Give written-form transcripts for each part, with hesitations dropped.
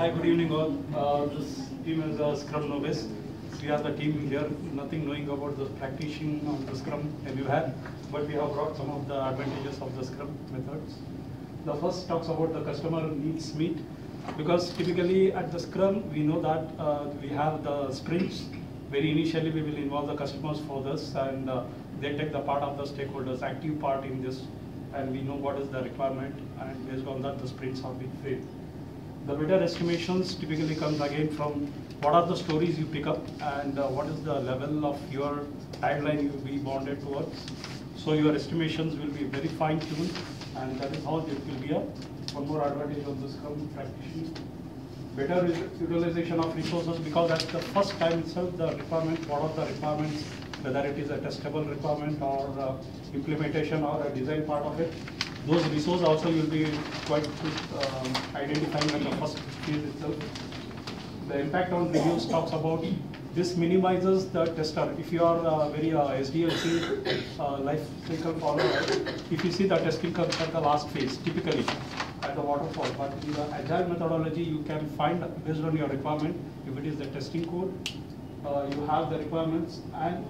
Hi, good evening all. This team is Scrum Novice. We are the team here, nothing knowing about the practicing of the Scrum that you have, but we have brought some of the advantages of the Scrum methods. The first talks about the customer needs meet, because typically at the Scrum, we know that we have the sprints. Very initially, we will involve the customers for this, and they take the part of the stakeholders, active part in this, and we know what is the requirement, and based on that, the sprints are being framed. The better estimations typically comes again from what are the stories you pick up and what is the level of your timeline you will be bonded towards. So your estimations will be very fine-tuned, and that is how it will be one more advantage of the Scrum practitioner. Better utilization of resources, because at the first time itself the requirement, what are the requirements, whether it is a testable requirement or implementation or a design part of it. Those resources also will be quite good identifying at the first phase itself. The impact on reviews talks about this minimizes the tester. If you are very SDLC life cycle follower, if you see the testing comes at the last phase, typically at the waterfall, but in the agile methodology, you can find based on your requirement, if it is the testing code, you have the requirements, and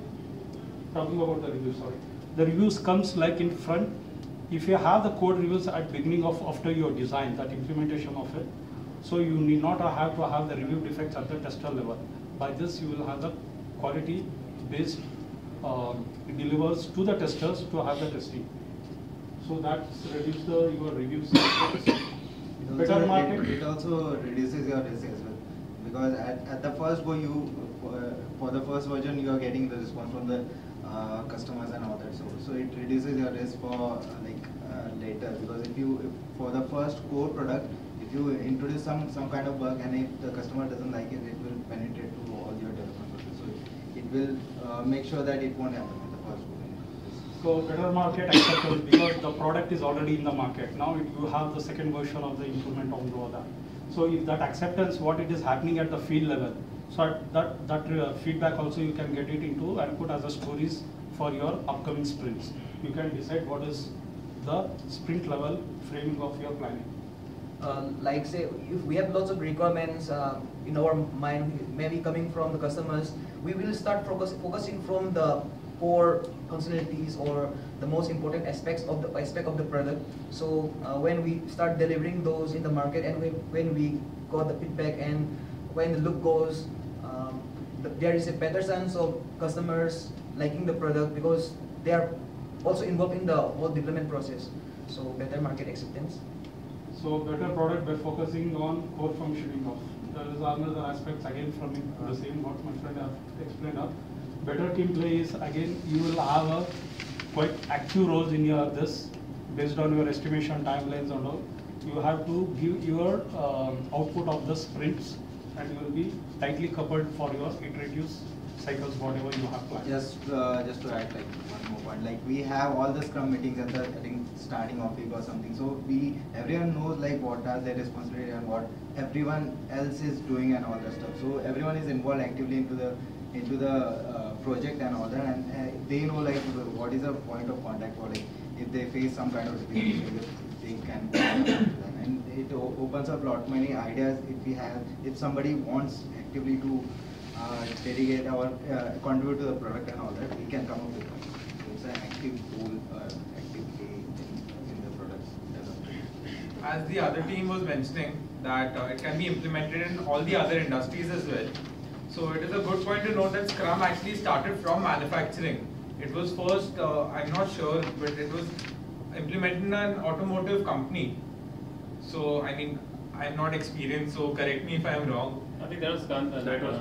talking about the reviews, sorry. The reviews comes like in front. If you have the code reviews at beginning of after your design, that implementation of it, so you need not have to have the review defects at the tester level. By this, you will have the quality based delivers to the testers to have the testing. So that reduces your reviews. Better market. It also reduces your risk as well, because at the first go, for the first version, you are getting the response from the customers and all that. So it reduces your risk for later, because if for the first core product, if you introduce some kind of bug and if the customer doesn't like it, it will penetrate to all your development process. So it will make sure that it won't happen in the first go. So better market acceptance, because the product is already in the market. Now you have the second version of the improvement on that. So if that acceptance, what it is happening at the field level, so that feedback also you can get it into and put as a stories for your upcoming sprints. You can decide what is the sprint level framing of your planning. Like say, if we have lots of requirements in our mind, maybe coming from the customers, we will start focusing from the core functionalities or the most important aspects of the product. So when we start delivering those in the market, and when we got the feedback and when the look goes, there is a better sense of customers liking the product, because they are also involved in the whole development process. So better market acceptance. So better product by focusing on core functioning of. There is another aspects again from the same what my friend have explained up. Better team play is again you will have a quite active roles in your this based on your estimation timelines and all. You have to give your output of the sprints, and you will be tightly coupled for your iterative cycles, whatever you have planned. Just to add like one more point, like we have all the Scrum meetings at the starting of week or something. So everyone knows like what are their responsibility and what everyone else is doing and all that stuff. So everyone is involved actively into the project and all that, and they know like what is the point of contact, or like if they face some kind of difficulty, they can and it opens up a lot many ideas. If somebody wants actively to dedicate or contribute to the product and all that, we can come up with one. It's an active tool, actively in the product development. As the other team was mentioning, that it can be implemented in all the other industries as well. So it is a good point to note that Scrum actually started from manufacturing. It was first, I'm not sure, but it was implemented in an automotive company. So I mean, I'm not experienced, so correct me if I'm wrong. I think that was Kanban. That was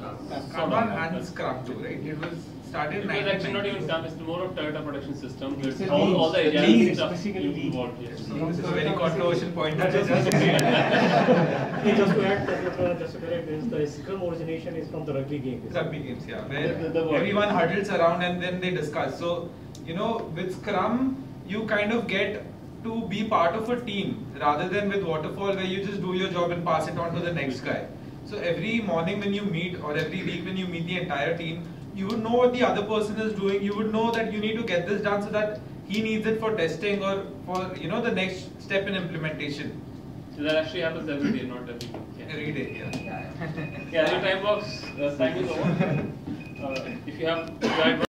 Kanban and Scrum too, right? It was started in It was actually not even 1990s. Scrum, it's more of Toyota production system. It's It's a all the lean, agile stuff basically lean. involved. Yes. This is a very controversial point that I just Just to add that just to correct this, the Scrum origination is from the rugby game. Rugby games, yeah, where The word. everyone huddles around and then they discuss. So, you know, with Scrum, you kind of get to be part of a team rather than with Waterfall, where you just do your job and pass it on to the next guy. So every morning when you meet, or every week when you meet the entire team, you would know what the other person is doing. You would know that you need to get this done so that he needs it for testing or for the next step in implementation. So that actually happens every day, not every week. Yeah. Every day, yeah. Yeah. Yeah, your time box time is over. If you have